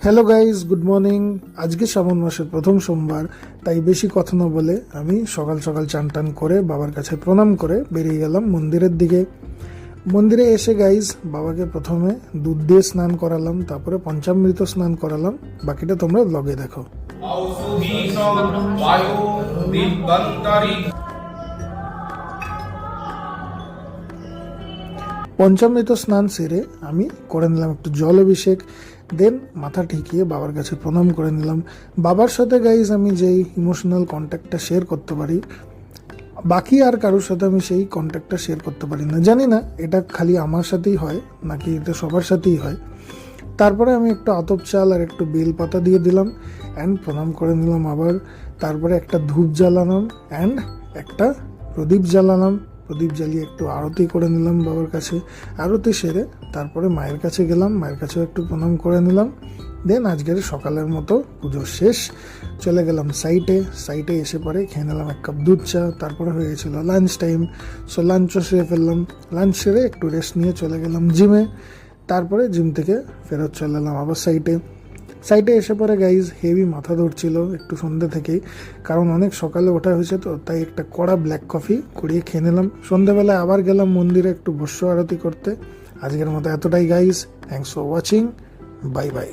Hello guys, good morning. আজকে শ্রাবণ মাসের প্রথম সোমবার, তাই বেশি কথা না বলে আমি সকাল সকাল চান টান করে বাবার কাছে প্রণাম করে বেরিয়ে গেলাম মন্দিরের দিকে। মন্দিরে এসে গাইজ বাবাকে প্রথমে দুধ দিয়ে স্নান করালাম, তারপরে পঞ্চামৃত স্নান করালাম। বাকিটা তোমরা ব্লগে দেখো। পঞ্চামৃত স্নান সেরে আমি করে নিলাম একটু জল অভিষেক, দেন মাথা ঠেকিয়ে বাবার কাছে প্রণাম করে নিলাম। বাবার সাথে গাইজ আমি যেই ইমোশনাল কন্ট্যাক্টটা শেয়ার করতে পারি, বাকি আর কারোর সাথে আমি সেই কন্ট্যাক্টটা শেয়ার করতে পারি না। জানি না এটা খালি আমার সাথেই হয় নাকি এটা সবার সাথেই হয়। তারপরে আমি একটু আতপ চাল আর একটু বেল পাতা দিয়ে দিলাম অ্যান্ড প্রণাম করে নিলাম আবার। তারপরে একটা ধূপ জ্বালালাম অ্যান্ড একটা প্রদীপ জ্বালালাম। প্রদীপ জ্বালিয়ে একটু আরতি করে নিলাম বাবার কাছে। আরতি সেরে তারপরে মায়ের কাছে গেলাম, মায়ের কাছেও একটু প্রণাম করে নিলাম। দেন আজকের সকালের মতো পুজো শেষ, চলে গেলাম সাইটে এসে পরে খেয়ে নিলাম এক কাপ দুধ চা। তারপরে হয়ে গেছিলো লাঞ্চ টাইম, সো লাঞ্চও সেরে ফেললাম। লাঞ্চ সেরে একটু রেস্ট নিয়ে চলে গেলাম জিমে। তারপরে জিম থেকে ফেরত চলে এলাম আবার সাইটে এসে পরে গাইজ হেভি মাথা ধরছিল একটু সন্ধ্যে থেকেই, কারণ অনেক সকালে ওঠা হয়েছে, তো তাই একটা কড়া ব্ল্যাক কফি কুড়িয়ে খেয়ে নিলাম। সন্ধ্যেবেলায় আবার গেলাম মন্দিরে একটু বস্য আরতি করতে। আজকের মতো এতটাই guys, thanks for watching, bye bye.